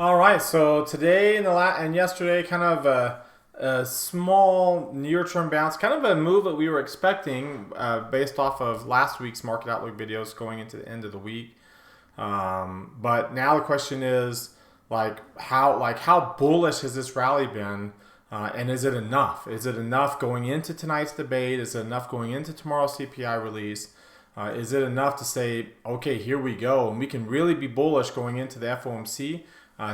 All right, so today and yesterday, kind of a small near-term bounce, kind of a move that we were expecting based off of last week's market outlook videos going into the end of the week. But now the question is how bullish has this rally been, and is it enough? Is it enough going into tonight's debate? Is it enough going into tomorrow's CPI release? Is it enough to say, okay, here we go, and we can really be bullish going into the FOMC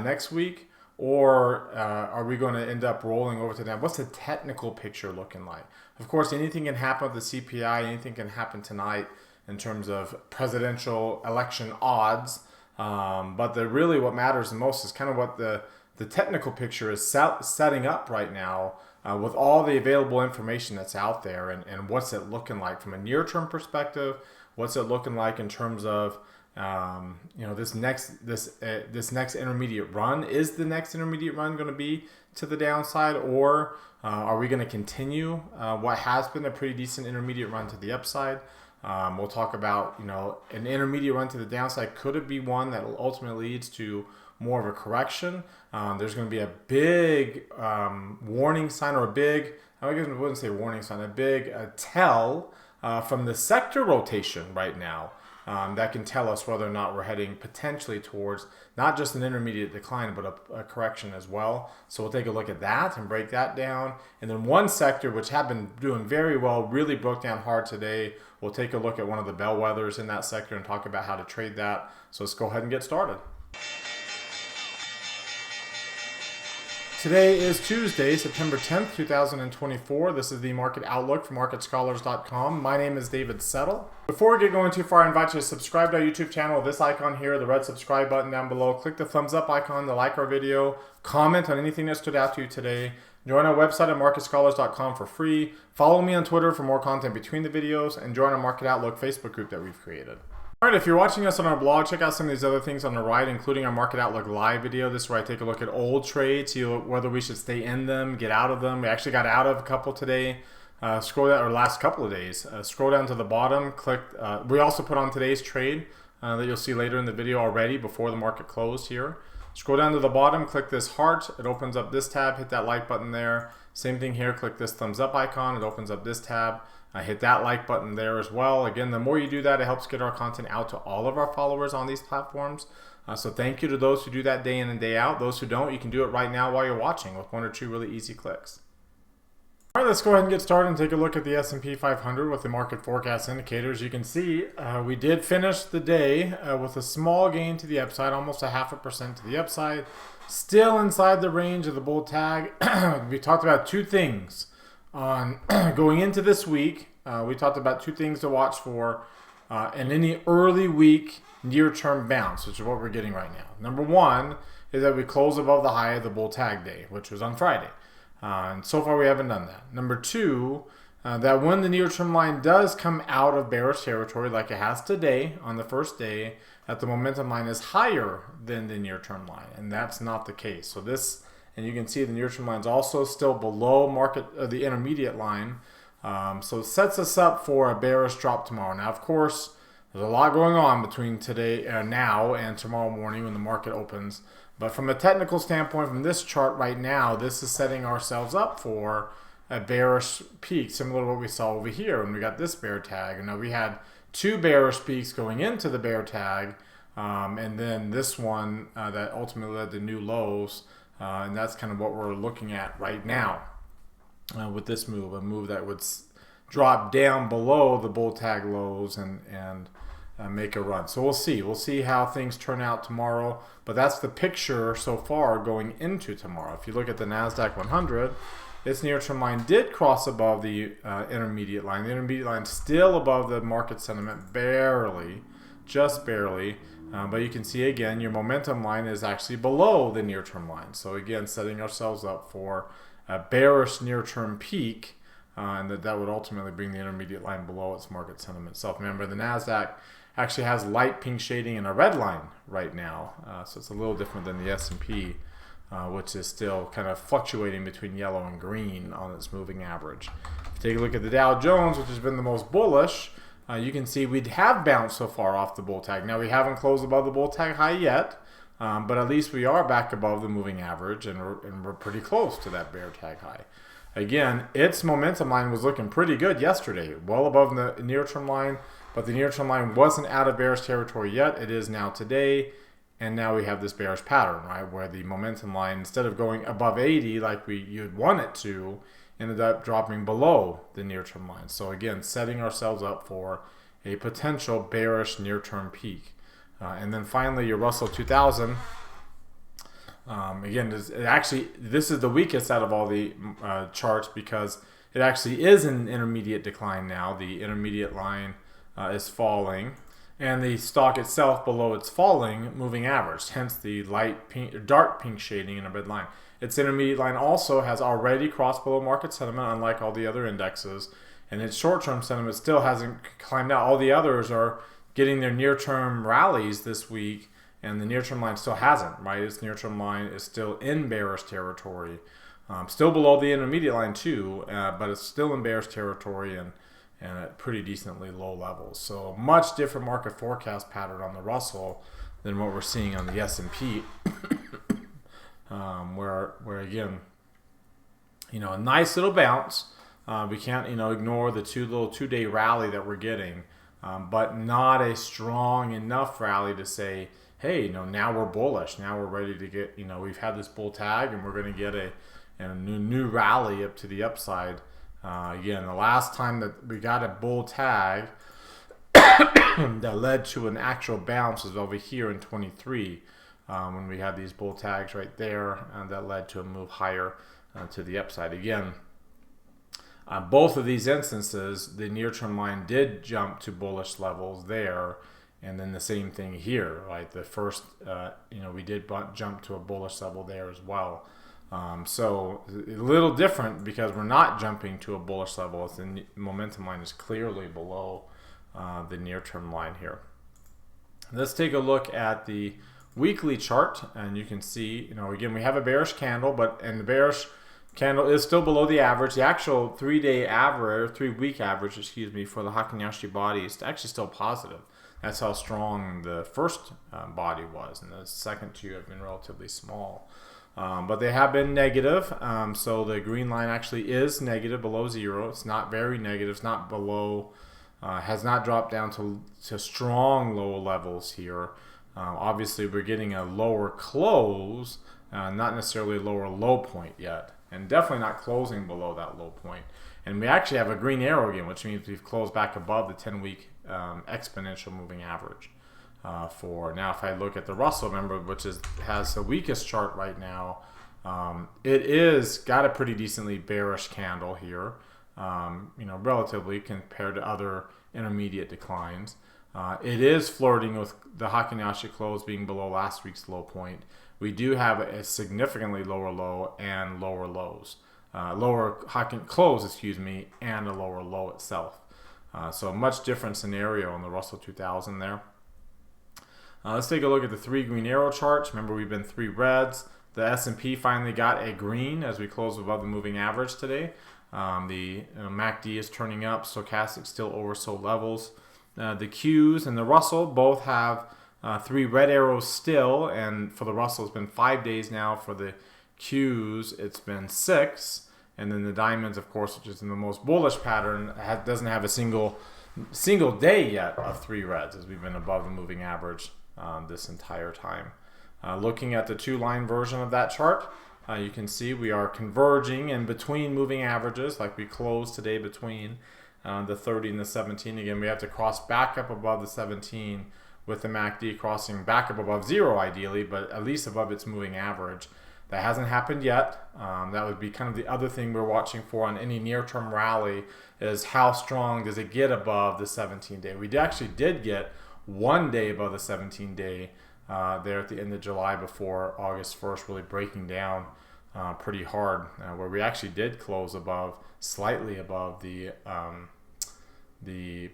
next week, or are we going to end up rolling over to that? What's the technical picture looking like? Of course, anything can happen with the CPI. Anything can happen tonight in terms of presidential election odds. But really what matters the most is kind of what the technical picture is setting up right now with all the available information that's out there, and what's it looking like from a near-term perspective. What's it looking like in terms of this next intermediate run? Is the next intermediate run going to be to the downside, or are we going to continue what has been a pretty decent intermediate run to the upside? We'll talk about an intermediate run to the downside. Could it be one that ultimately leads to more of a correction? There's going to be a big warning sign, or I guess I wouldn't say warning sign, a big tell from the sector rotation right now. That can tell us whether or not we're heading potentially towards not just an intermediate decline, but a correction as well. So we'll take a look at that and break that down. And then one sector which had been doing very well really broke down hard today. We'll take a look at one of the bellwethers in that sector and talk about how to trade that. So let's go ahead and get started. Today is Tuesday, September 10th, 2024. This is the Market Outlook from MarketScholars.com. My name is David Settle. Before we get going too far, I invite you to subscribe to our YouTube channel. This icon here, the red subscribe button down below. Click the thumbs up icon to like our video. Comment on anything that stood out to you today. Join our website at MarketScholars.com for free. Follow me on Twitter for more content between the videos. And join our Market Outlook Facebook group that we've created. All right, if you're watching us on our blog, check out some of these other things on the right, including our Market Outlook live video. This is where I take a look at old trades, see whether we should stay in them, get out of them. We actually got out of a couple today. Scroll down, or last couple of days. Scroll down to the bottom. Click. We also put on today's trade that you'll see later in the video already before the market closed here. Scroll down to the bottom. Click this heart. It opens up this tab. Hit that like button there. Same thing here. Click this thumbs up icon. It opens up this tab. Hit that like button there as well. Again, the more you do that, it helps get our content out to all of our followers on these platforms. So thank you to those who do that day in and day out. Those who don't, you can do it right now while you're watching with one or two really easy clicks. All right, let's go ahead and get started and take a look at the S&P 500 with the market forecast indicators. You can see we did finish the day with a small gain to the upside, almost 0.5% to the upside. Still inside the range of the bull tag. We talked about two things on going into this week. We talked about two things to watch for in any early week near-term bounce, which is what we're getting right now. Number one is that we close above the high of the bull tag day, which was on Friday. And so far we haven't done that. Number two, that when the near-term line does come out of bearish territory like it has today on the first day, that the momentum line is higher than the near-term line, and that's not the case. So this, and you can see the near-term line is also still below the intermediate line. So it sets us up for a bearish drop tomorrow. Now, of course, there's a lot going on between now and tomorrow morning when the market opens. But from a technical standpoint, from this chart right now, this is setting ourselves up for a bearish peak, similar to what we saw over here when we got this bear tag. And now we had two bearish peaks going into the bear tag, and then this one that ultimately led to new lows. And that's kind of what we're looking at right now with this move, a move that would drop down below the bull tag lows and make a run. So we'll see. We'll see how things turn out tomorrow. But that's the picture so far going into tomorrow. If you look at the NASDAQ 100, its near-term line did cross above the intermediate line. The intermediate line still above the market sentiment, barely, just barely. But you can see again, your momentum line is actually below the near-term line. So again, setting ourselves up for a bearish near-term peak, and that would ultimately bring the intermediate line below its market sentiment itself. Remember, the NASDAQ actually has light pink shading and a red line right now. So it's a little different than the S&P, which is still kind of fluctuating between yellow and green on its moving average. If you take a look at the Dow Jones, which has been the most bullish, you can see we have bounced so far off the bull tag. Now, we haven't closed above the bull tag high yet. but at least we are back above the moving average, and we're pretty close to that bear tag high. Again, its momentum line was looking pretty good yesterday, well above the near-term line, but the near-term line wasn't out of bearish territory yet. It is now today, and now we have this bearish pattern, right, where the momentum line, instead of going above 80 like you'd want it to, ended up dropping below the near-term line. So again, setting ourselves up for a potential bearish near-term peak. And then finally, your Russell 2000. Again, this is the weakest out of all the charts because it actually is an intermediate decline now. The intermediate line is falling, and the stock itself below its falling moving average, hence the light pink, dark pink shading in a red line. Its intermediate line also has already crossed below market sentiment, unlike all the other indexes, and its short-term sentiment still hasn't climbed out. All the others are getting their near-term rallies this week, and the near-term line still hasn't, right? Its near-term line is still in bearish territory, still below the intermediate line too, but it's still in bearish territory and at pretty decently low levels. So much different market forecast pattern on the Russell than what we're seeing on the S&P, where again, a nice little bounce. We can't ignore the two-day rally that we're getting, but not a strong enough rally to say, hey, now we're bullish. Now we're ready to get, we've had this bull tag and we're going to get a new rally up to the upside. Again, the last time that we got a bull tag that led to an actual bounce was over here in 23, when we had these bull tags right there, and that led to a move higher to the upside. Again, both of these instances, the near-term line did jump to bullish levels there, and then the same thing here, right? The first, we did jump to a bullish level there as well. So a little different because we're not jumping to a bullish level. The momentum line is clearly below the near-term line here. Let's take a look at the weekly chart, and you can see, again, we have a bearish candle, and the bearish candle is still below the average. The actual 3-day average, 3-week average, for the Heikin-Ashi body is actually still positive. That's how strong the first body was, and the second two have been relatively small. But they have been negative, so the green line actually is negative, below zero. It's not very negative. It's not below, has not dropped down to strong low levels here. Obviously, we're getting a lower close, not necessarily a lower low point yet, and definitely not closing below that low point. And we actually have a green arrow again, which means we've closed back above the 10-week exponential moving average. For now, if I look at the Russell, remember, which has the weakest chart right now, it is got a pretty decently bearish candle here, relatively compared to other intermediate declines. It is flirting with the Heikin-Ashi close being below last week's low point. We do have a significantly lower low and lower lows, lower Heikin close, and a lower low itself. So a much different scenario in the Russell 2000 there. Let's take a look at the 3 green arrow charts. Remember, we've been 3 reds. The S&P finally got a green as we closed above the moving average today. The MACD is turning up. Stochastic still oversold levels. The Qs and the Russell both have 3 red arrows still, and for the Russell it's been 5 days now. For the Qs it's been 6, and then the diamonds, of course, which is in the most bullish pattern, doesn't have a single day yet of 3 reds, as we've been above the moving average this entire time. Looking at the 2-line version of that chart, you can see we are converging in between moving averages, like we closed today between the 30 and the 17. Again, we have to cross back up above the 17 with the MACD crossing back up above 0 ideally, but at least above its moving average. That hasn't happened yet. That would be kind of the other thing we're watching for on any near-term rally, is how strong does it get above the 17-day. We actually did get 1 day above the 17-day there at the end of July before August 1st really breaking down pretty hard, where we actually did close slightly above the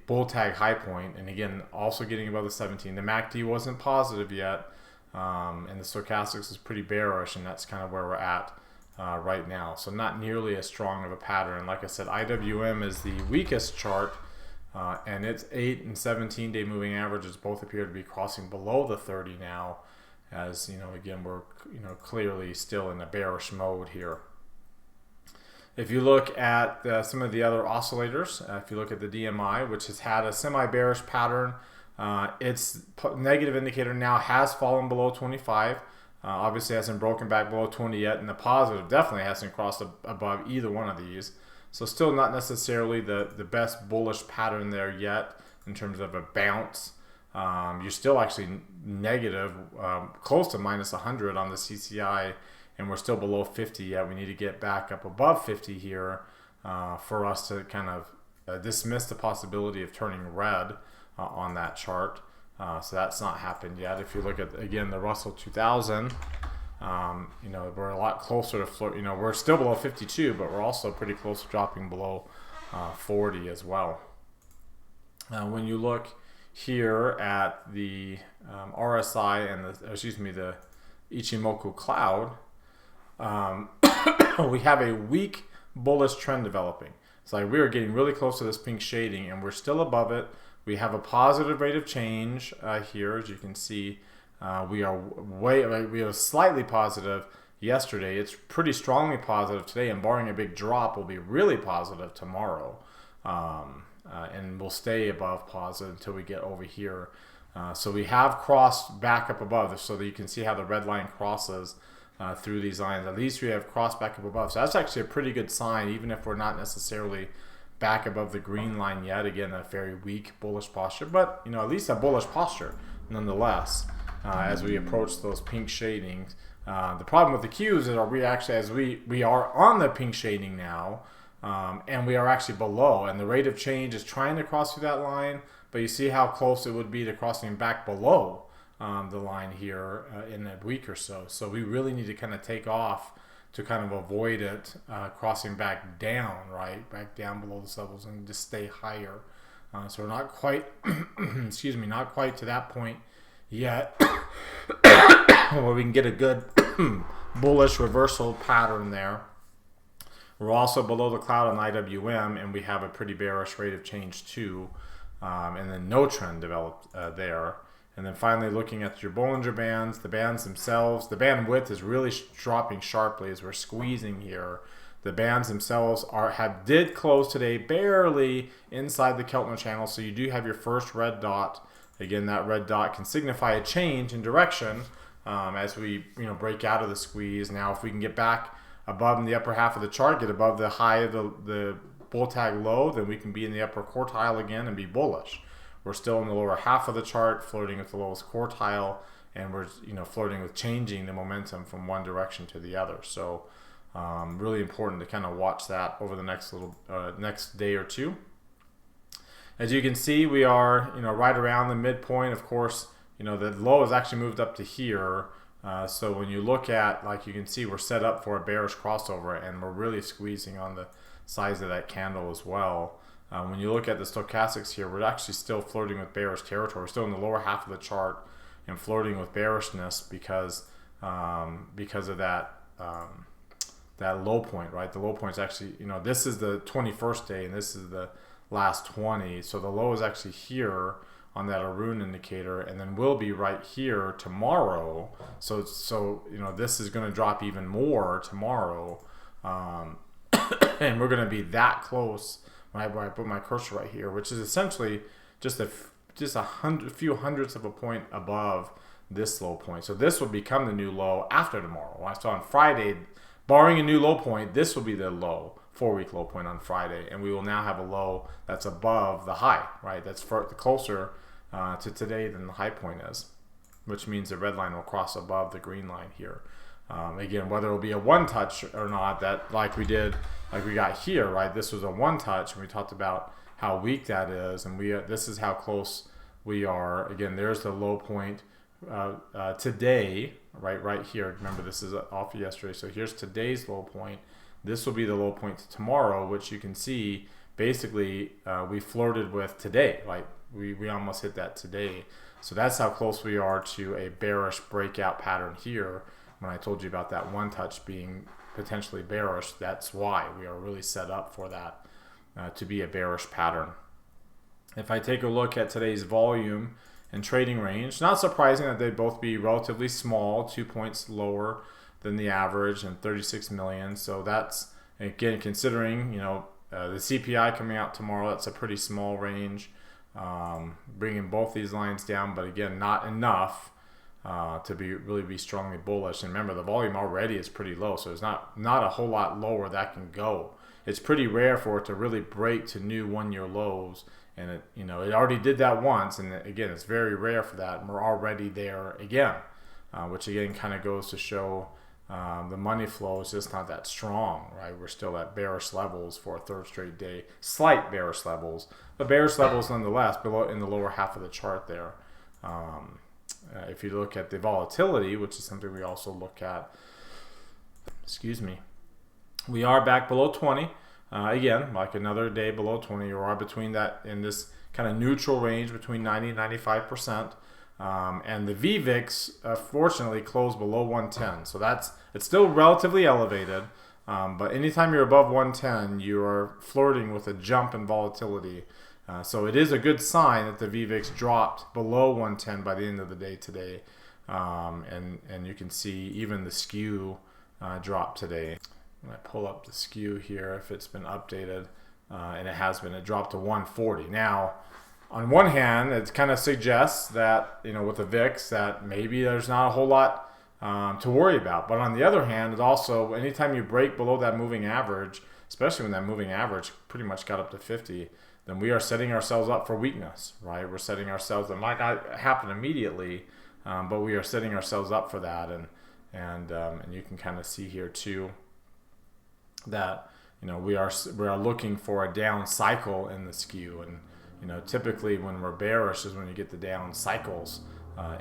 bull tag high point, and again also getting above the 17. The MACD wasn't positive yet, and the stochastics is pretty bearish, and that's kind of where we're at right now. So not nearly as strong of a pattern. Like I said, IWM is the weakest chart, and its 8 and 17-day moving averages both appear to be crossing below the 30 now, as again, we're clearly still in a bearish mode here. If you look at some of the other oscillators, if you look at the DMI, which has had a semi-bearish pattern, its negative indicator now has fallen below 25. Obviously hasn't broken back below 20 yet, and the positive definitely hasn't crossed above either one of these. So still not necessarily the best bullish pattern there yet in terms of a bounce. You're still actually negative, close to minus 100 on the CCI, and we're still below 50 yet. We need to get back up above 50 here for us to kind of dismiss the possibility of turning red on that chart. So that's not happened yet. If you look at, again, the Russell 2000, we're a lot closer to, we're still below 52, but we're also pretty close to dropping below 40 as well. When you look here at the RSI and the Ichimoku cloud, we have a weak bullish trend developing. It's like we are getting really close to this pink shading, and we're still above it. We have a positive rate of change here, as you can see. We are slightly positive yesterday. It's pretty strongly positive today, and barring a big drop, will be really positive tomorrow, and we'll stay above positive until we get over here. So we have crossed back up above this, so that you can see how the red line crosses through these lines. At least we have crossed back up above. So that's actually a pretty good sign, even if we're not necessarily back above the green line yet. Again, a very weak bullish posture, but at least a bullish posture nonetheless as we approach those pink shadings. The problem with the Qs is we are on the pink shading now, and we are actually below, and the rate of change is trying to cross through that line, but you see how close it would be to crossing back below the line here in a week or so. So we really need to kind of take off to kind of avoid it crossing back down, right? Back down below those levels and just stay higher. So we're not quite, excuse me, not quite to that point yet where we can get a good bullish reversal pattern there. We're also below the cloud on IWM, and we have a pretty bearish rate of change too. And then no trend developed there. And then finally, looking at your Bollinger Bands, the bands themselves, the band width is really dropping sharply as we're squeezing here. The bands themselves did close today barely inside the Keltner channel, so you do have your first red dot. Again, that red dot can signify a change in direction as we break out of the squeeze. Now, if we can get back above in the upper half of the chart, get above the high of the bull tag low, then we can be in the upper quartile again and be bullish. We're still in the lower half of the chart, flirting with the lowest quartile, and we're flirting with changing the momentum from one direction to the other. So really important to kind of watch that over the next day or two. As you can see, we are right around the midpoint. Of course, the low has actually moved up to here. So when you look at, like you can see, we're set up for a bearish crossover, and we're really squeezing on the size of that candle as well. When you look at the stochastics here, we're actually still flirting with bearish territory. We're still in the lower half of the chart and flirting with bearishness because of that that low point, right? The low point is actually, this is the 21st day, and this is the last 20. So the low is actually here on that Arun indicator, and then we'll be right here tomorrow. So this is going to drop even more tomorrow, and we're going to be that close. When I put my cursor right here, which is essentially just a few hundredths of a point above this low point. So this will become the new low after tomorrow. So on Friday, barring a new low point, this will be the low, 4-week low point on Friday, and we will now have a low that's above the high, right? That's closer to today than the high point is, which means the red line will cross above the green line here. Again, whether it'll be a one touch or not, that like we got here, right? This was a one touch, and we talked about how weak that is, and this is how close we are. Again, there's the low point today, right here. Remember, this is off yesterday, so here's today's low point. This will be the low point tomorrow, which you can see basically we flirted with today, right? We almost hit that today. So that's how close we are to a bearish breakout pattern here. When I told you about that one touch being potentially bearish, that's why we are really set up for that to be a bearish pattern. If I take a look at today's volume and trading range. Not surprising that they'd both be relatively small, 2 points lower than the average, and 36 million. So that's, again, considering the CPI coming out tomorrow, that's a pretty small range, bringing both these lines down, but again, not enough to really be strongly bullish. And remember, the volume already is pretty low, so there's not a whole lot lower that can go. It's pretty rare for it to really break to new one-year lows, and it already did that once, and again, it's very rare for that, and we're already there again, which again kind of goes to show the money flow is just not that strong, right? We're still at bearish levels for a third straight day, slight bearish levels, but bearish levels nonetheless below in the lower half of the chart there. If you look at the volatility, which is something we also look at, we are back below 20. Again, like another day below 20, you are between that in this kind of neutral range between 90 and 95%. And the VVIX, fortunately, closed below 110. So it's still relatively elevated. But anytime you're above 110, you are flirting with a jump in volatility. So it is a good sign that the VVIX dropped below 110 by the end of the day today. And you can see even the skew dropped today. When I pull up the skew here, if it's been updated, and it has been, it dropped to 140. Now, on one hand, it kind of suggests that, with the VIX, that maybe there's not a whole lot to worry about. But on the other hand, it also, anytime you break below that moving average, especially when that moving average pretty much got up to 50, then we are setting ourselves up for weakness, right? We're setting ourselves, it might not happen immediately, but we are setting ourselves up for that. And you can kind of see here too that we are looking for a down cycle in the skew, and typically when we're bearish is when you get the down cycles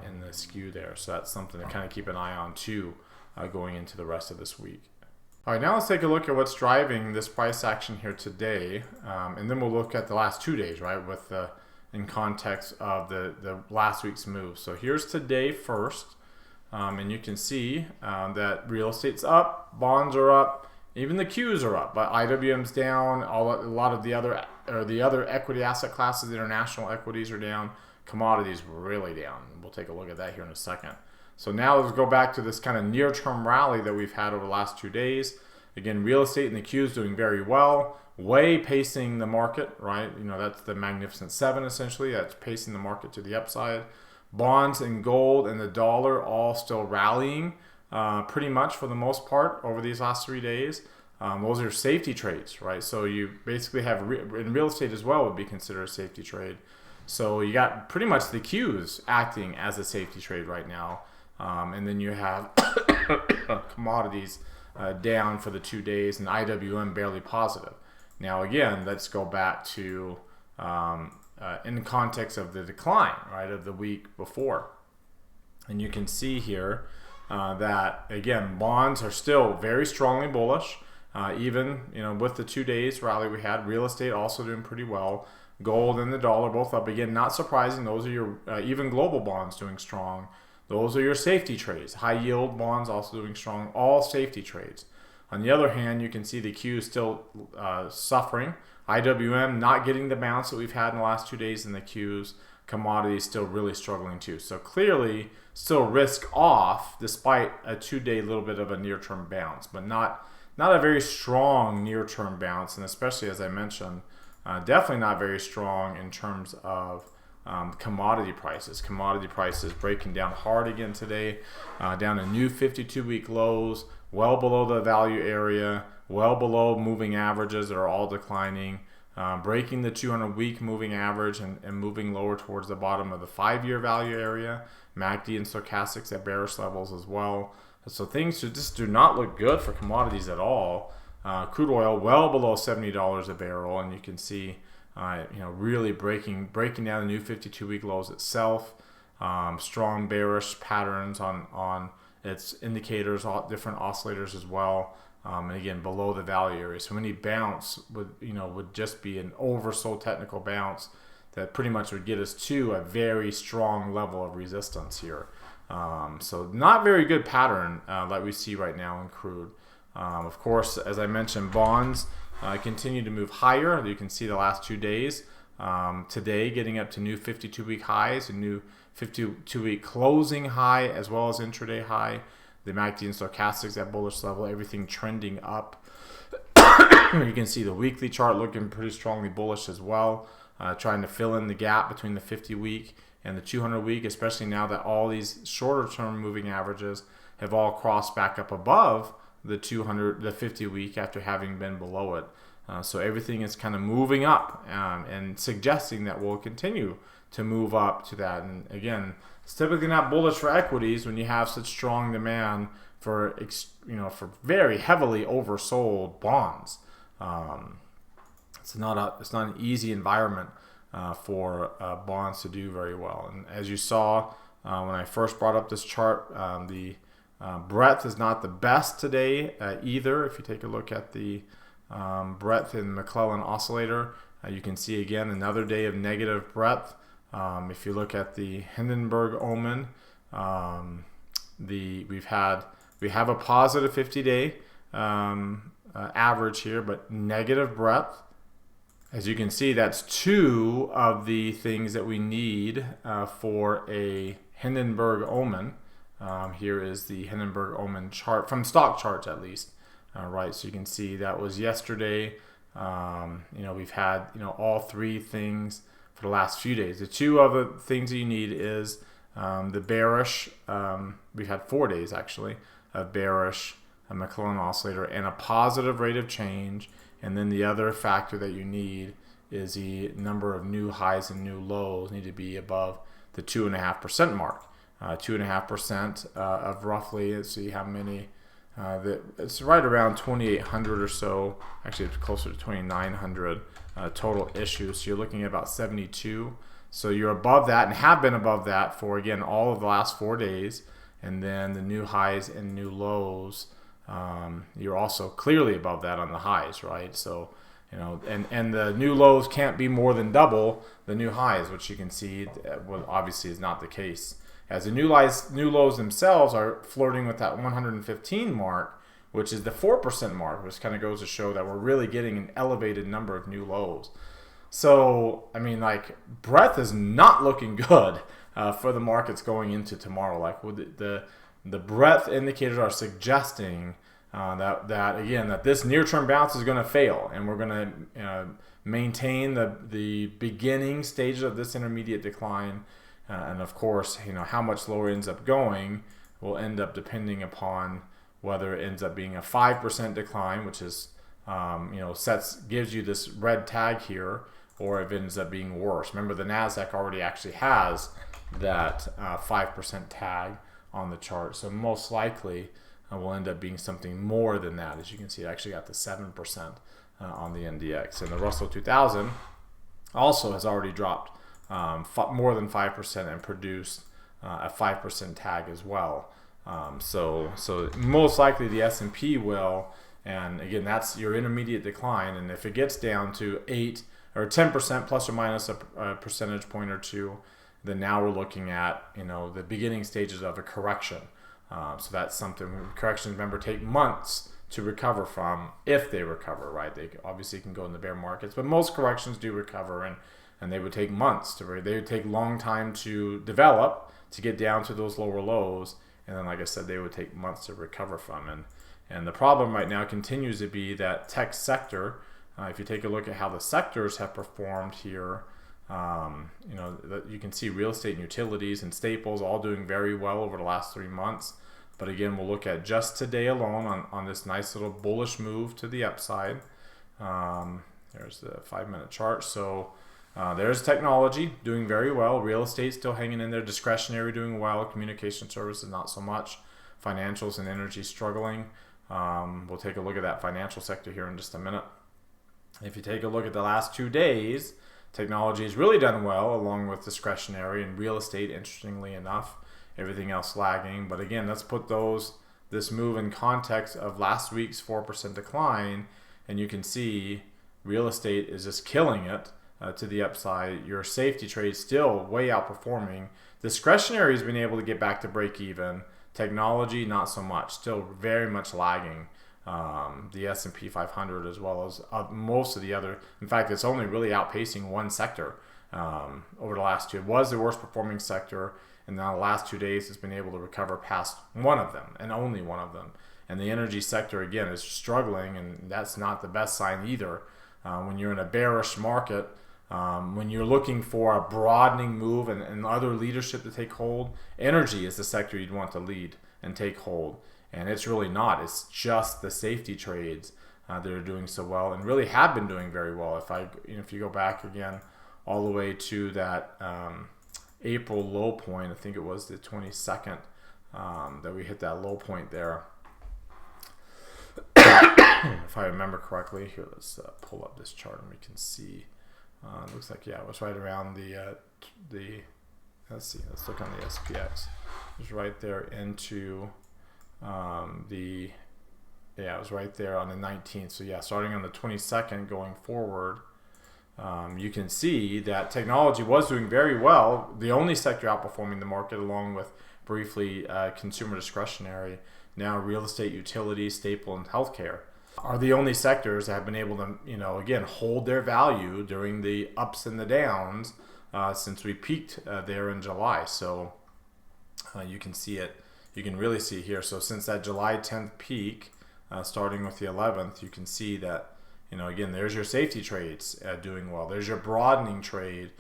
in the skew there. So that's something to kind of keep an eye on too, going into the rest of this week. All right, now let's take a look at what's driving this price action here today, and then we'll look at the last 2 days, right, with in context of the last week's move. So here's today first, and you can see that real estate's up, bonds are up, even the Qs are up, but IWM's down. A lot of the other equity asset classes, international equities, are down. Commodities really down. We'll take a look at that here in a second. So now let's go back to this kind of near-term rally that we've had over the last 2 days. Again, real estate and the Qs doing very well, way pacing the market, right? That's the Magnificent Seven essentially. That's pacing the market to the upside. Bonds and gold and the dollar all still rallying. Pretty much for the most part over these last 3 days. Those are safety trades, right? So you basically have, in real estate as well, would be considered a safety trade. So you got pretty much the Qs acting as a safety trade right now. And then you have commodities down for the 2 days and IWM barely positive. Now again, let's go back to in the context of the decline, right, of the week before. And you can see here that, again, bonds are still very strongly bullish, even with the 2 days rally we had. Real estate also doing pretty well. Gold and the dollar both up. Again, not surprising. Those are your even global bonds doing strong. Those are your safety trades. High yield bonds also doing strong. All safety trades. On the other hand, you can see the Q still suffering. IWM not getting the bounce that we've had in the last 2 days in the Qs. Commodities still really struggling too. So clearly still risk off despite a 2 day little bit of a near-term bounce, but not a very strong near-term bounce, and especially as I mentioned, definitely not very strong in terms of commodity prices. Commodity prices breaking down hard again today, down to new 52-week lows, well below the value area, well below moving averages that are all declining, breaking the 200-week moving average and moving lower towards the bottom of the 5-year value area. MACD and stochastics at bearish levels as well. So things just do not look good for commodities at all. Crude oil well below $70 a barrel, and you can see really breaking down the new 52-week lows itself. Strong bearish patterns on its indicators, all different oscillators as well. And again, below the value area. So any bounce would just be an oversold technical bounce that pretty much would get us to a very strong level of resistance here. So not very good pattern like we see right now in crude. Of course, as I mentioned, bonds continue to move higher. You can see the last 2 days. Today getting up to new 52-week highs and new 52-week closing high as well as intraday high. The MACD and stochastics at bullish level, everything trending up. You can see the weekly chart looking pretty strongly bullish as well, trying to fill in the gap between the 50-week and the 200-week, especially now that all these shorter-term moving averages have all crossed back up above the 50-week after having been below it. So everything is kind of moving up and suggesting that we'll continue to move up to that. And again, it's typically not bullish for equities when you have such strong demand for for very heavily oversold bonds. It's not an easy environment for bonds to do very well. And as you saw when I first brought up this chart, the breadth is not the best today either. If you take a look at the breadth in McClellan oscillator, you can see again another day of negative breadth. If you look at the Hindenburg Omen, we have a positive 50-day average here, but negative breadth. As you can see, that's two of the things that we need for a Hindenburg Omen. Here is the Hindenburg Omen chart from stock charts, at least. Right, so you can see that was yesterday. We've had all three things for the last few days. The two other things that you need is the bearish. We've had 4 days actually of bearish McClellan oscillator and a positive rate of change. And then the other factor that you need is the number of new highs and new lows need to be above the 2.5% mark. 2.5% of roughly, let's see how many. It's right around 2,800 or so. Actually, it's closer to 2,900 total issues. So you're looking at about 72. So you're above that and have been above that for, again, all of the last 4 days. And then the new highs and new lows, you're also clearly above that on the highs, right? So, and the new lows can't be more than double the new highs, which you can see obviously is not the case. As the new lows themselves are flirting with that 115 mark, which is the 4% mark, which kind of goes to show that we're really getting an elevated number of new lows. So, I mean, breadth is not looking good for the markets going into tomorrow. The breadth indicators are suggesting that this near-term bounce is going to fail, and we're going to maintain the beginning stages of this intermediate decline. And of course, how much lower it ends up going will end up depending upon whether it ends up being a 5% decline, which is gives you this red tag here, or if it ends up being worse. Remember, the Nasdaq already actually has that 5% tag on the chart, so most likely will end up being something more than that. As you can see, it actually got to 7% on the NDX, and the Russell 2000 also has already dropped more than 5% and produced a 5% tag as well. So most likely the S&P will, and again, that's your intermediate decline. And if it gets down to 8 or 10% plus or minus a percentage point or two, then now we're looking at the beginning stages of a correction. So that's something. Corrections, remember, take months to recover from, if they recover, right? They obviously can go in the bear markets, but most corrections do recover, and they would take months they would take long time to develop to get down to those lower lows, and then, like I said, they would take months to recover from. And the problem right now continues to be that tech sector. If you take a look at how the sectors have performed here, you can see real estate and utilities and staples all doing very well over the last 3 months. But again, we'll look at just today alone on this nice little bullish move to the upside. There's the 5-minute chart. So there's technology doing very well. Real estate still hanging in there. Discretionary doing well. Communication services not so much. Financials and energy struggling. We'll take a look at that financial sector here in just a minute. If you take a look at the last 2 days, technology has really done well, along with discretionary and real estate, interestingly enough. Everything else lagging. But again, let's put this move in context of last week's 4% decline, and you can see real estate is just killing it to the upside. Your safety trade still way outperforming. Discretionary has been able to get back to break even. Technology, not so much. Still very much lagging. The S&P 500 as well as most of the other. In fact, it's only really outpacing one sector over the last two. It was the worst performing sector, and now the last 2 days it's been able to recover past one of them, and only one of them. And the energy sector, again, is struggling, and that's not the best sign either. When you're in a bearish market, when you're looking for a broadening move and other leadership to take hold, energy is the sector you'd want to lead and take hold. And it's really not. It's just the safety trades that are doing so well and really have been doing very well. If you go back again all the way to that April low point, I think it was the 22nd that we hit that low point there. If I remember correctly, here, let's pull up this chart and we can see. It looks like, yeah, it was right around let's see, let's look on the SPX. It was right there into it was right there on the 19th. So yeah, starting on the 22nd going forward, you can see that technology was doing very well. The only sector outperforming the market, along with briefly consumer discretionary, now real estate, utilities, staple, and healthcare, are the only sectors that have been able to, again, hold their value during the ups and the downs since we peaked there in July. So you can see it. You can really see it here. So since that July 10th peak, starting with the 11th, you can see that, again, there's your safety trades doing well. There's your broadening trade,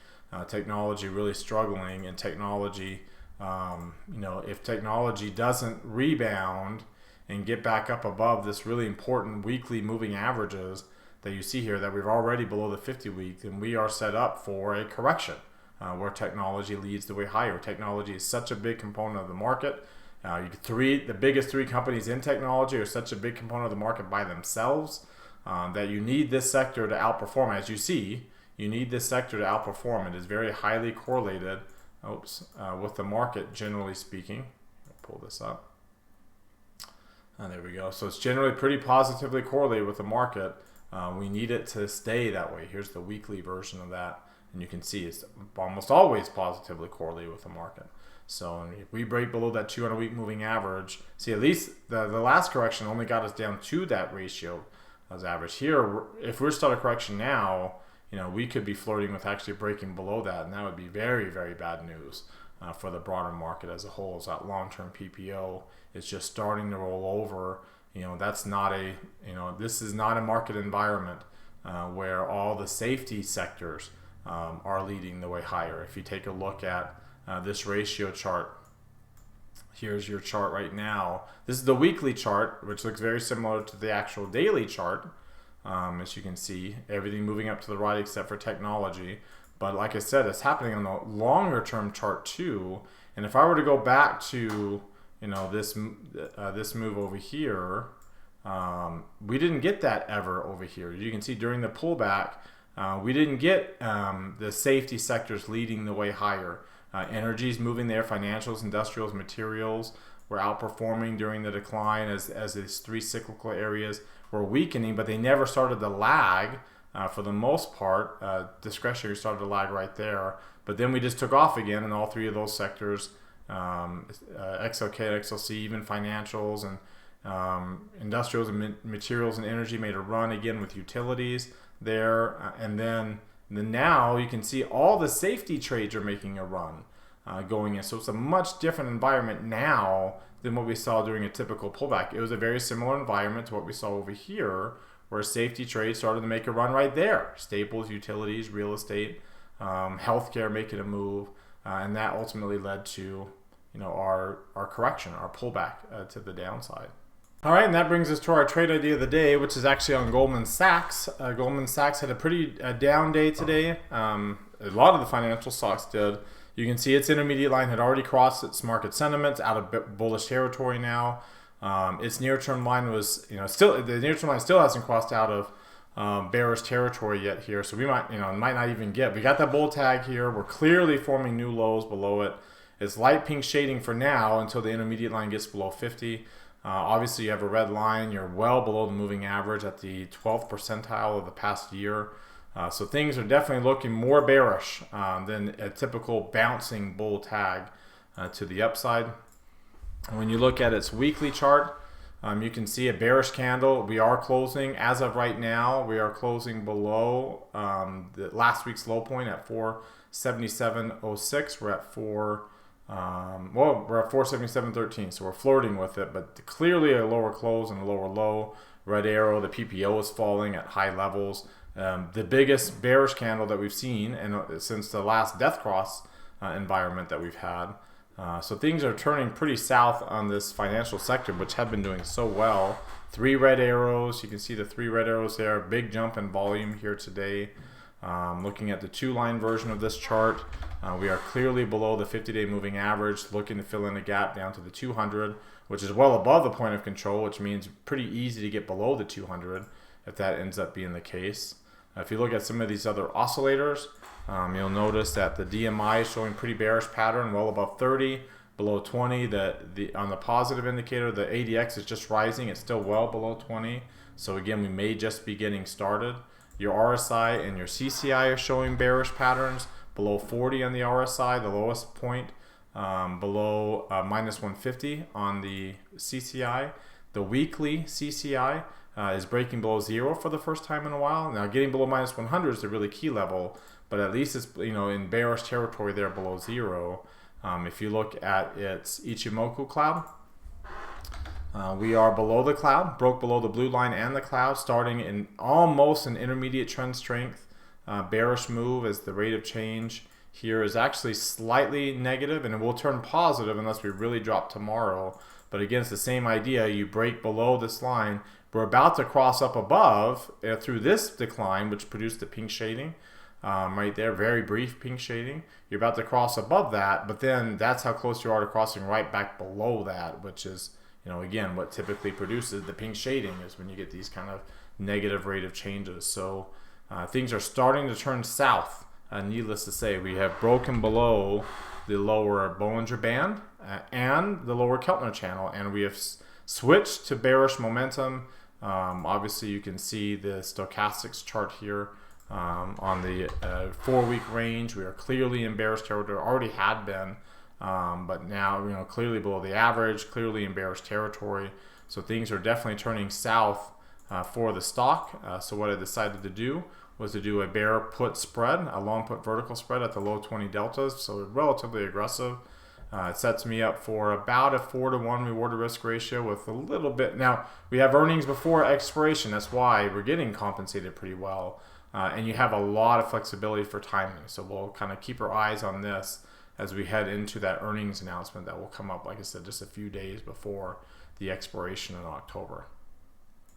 technology really struggling, and technology, if technology doesn't rebound and get back up above this really important weekly moving averages that you see here, that we're already below the 50-week, then we are set up for a correction where technology leads the way higher. Technology is such a big component of the market. The biggest three companies in technology are such a big component of the market by themselves that you need this sector to outperform. As you see, you need this sector to outperform. It is very highly correlated with the market, generally speaking. I'll pull this up. There we go. So it's generally pretty positively correlated with the market. We need it to stay that way. Here's the weekly version of that. And you can see it's almost always positively correlated with the market. So if we break below that 200-week moving average, see, at least the last correction only got us down to that ratio as average. Here, if we're starting a correction now, we could be flirting with actually breaking below that, and that would be very, very bad news for the broader market as a whole. As that long-term PPO is just starting to roll over. That's not this is not a market environment where all the safety sectors are leading the way higher. If you take a look at this ratio chart, here's your chart right now. This is the weekly chart, which looks very similar to the actual daily chart. As you can see, everything moving up to the right except for technology. But like I said, it's happening on the longer term chart too. And if I were to go back to this move over here, we didn't get that ever over here. You can see during the pullback, we didn't get the safety sectors leading the way higher. Energy is moving there, financials, industrials, materials were outperforming during the decline as these three cyclical areas were weakening, but they never started to lag for the most part. Discretionary started to lag right there, but then we just took off again in all three of those sectors. XLK, XLC, even financials and industrials and materials and energy made a run again with utilities there, and then now you can see all the safety trades are making a run going in. So it's a much different environment now than what we saw during a typical pullback. It was a very similar environment to what we saw over here, where safety trades started to make a run right there. Staples, utilities, real estate, healthcare making a move, and that ultimately led to our correction, our pullback to the downside. All right, and that brings us to our trade idea of the day, which is actually on Goldman Sachs. Goldman Sachs had a pretty down day today. A lot of the financial stocks did. You can see its intermediate line had already crossed its market sentiments, out of bullish territory now. Its near-term line was, the near-term line still hasn't crossed out of bearish territory yet here. So we might not even we got that bull tag here. We're clearly forming new lows below it. It's light pink shading for now until the intermediate line gets below 50. Obviously, you have a red line. You're well below the moving average at the 12th percentile of the past year. So things are definitely looking more bearish than a typical bouncing bull tag to the upside. And when you look at its weekly chart, You can see a bearish candle. We are closing, as of right now, we are closing below the last week's low point at 477.06. We're at we're at 477.13, so we're flirting with it, but clearly a lower close and a lower low. Red arrow, the PPO is falling at high levels. The biggest bearish candle that we've seen since the last death cross environment that we've had. So things are turning pretty south on this financial sector, which had been doing so well. 3 red arrows. You can see the 3 red arrows there. Big jump in volume here today. Looking at the 2-line version of this chart, we are clearly below the 50-day moving average, looking to fill in a gap down to the 200, which is well above the point of control, which means pretty easy to get below the 200 if that ends up being the case. If you look at some of these other oscillators, you'll notice that the DMI is showing pretty bearish pattern, well above 30, below 20. On the positive indicator, the ADX is just rising. It's still well below 20. So again, we may just be getting started. Your RSI and your CCI are showing bearish patterns, below 40 on the RSI, the lowest point, below minus 150 on the CCI. The weekly CCI is breaking below 0 for the first time in a while. Now getting below minus 100 is the really key level, but at least it's in bearish territory there below 0. If you look at its Ichimoku cloud, we are below the cloud, broke below the blue line and the cloud, starting in almost an intermediate trend strength bearish move, as the rate of change here is actually slightly negative, and it will turn positive unless we really drop tomorrow. But again, it's the same idea. You break below this line. We're about to cross up above through this decline, which produced the pink shading right there, very brief pink shading. You're about to cross above that, but then that's how close you are to crossing right back below that, which is, again, what typically produces the pink shading is when you get these kind of negative rate of changes. So things are starting to turn south. Needless to say, we have broken below the lower Bollinger Band and the lower Keltner channel, and we have switched to bearish momentum. Obviously, you can see the stochastics chart here on the 4-week range. We are clearly in bearish territory, already had been, but now clearly below the average, clearly in bearish territory. So things are definitely turning south for the stock. So what I decided to do was to do a bear put spread, a long put vertical spread at the low 20 deltas, so relatively aggressive. It sets me up for about a 4-to-1 reward to risk ratio with a little bit. Now, we have earnings before expiration. That's why we're getting compensated pretty well. And you have a lot of flexibility for timing. So we'll kind of keep our eyes on this as we head into that earnings announcement that will come up, like I said, just a few days before the expiration in October.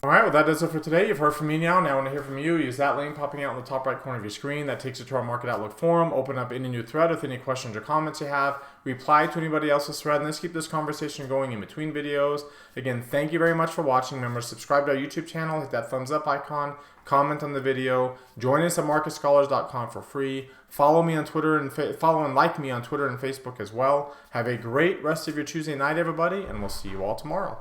All right, well, that does it for today. You've heard from me now. Now I want to hear from you. Use that link popping out in the top right corner of your screen. That takes you to our Market Outlook forum. Open up any new thread with any questions or comments you have. Reply to anybody else's thread, and let's keep this conversation going in between videos. Again, thank you very much for watching. Remember, subscribe to our YouTube channel. Hit that thumbs up icon. Comment on the video. Join us at marketscholars.com for free. Follow me on Twitter and follow and like me on Twitter and Facebook as well. Have a great rest of your Tuesday night, everybody, and we'll see you all tomorrow.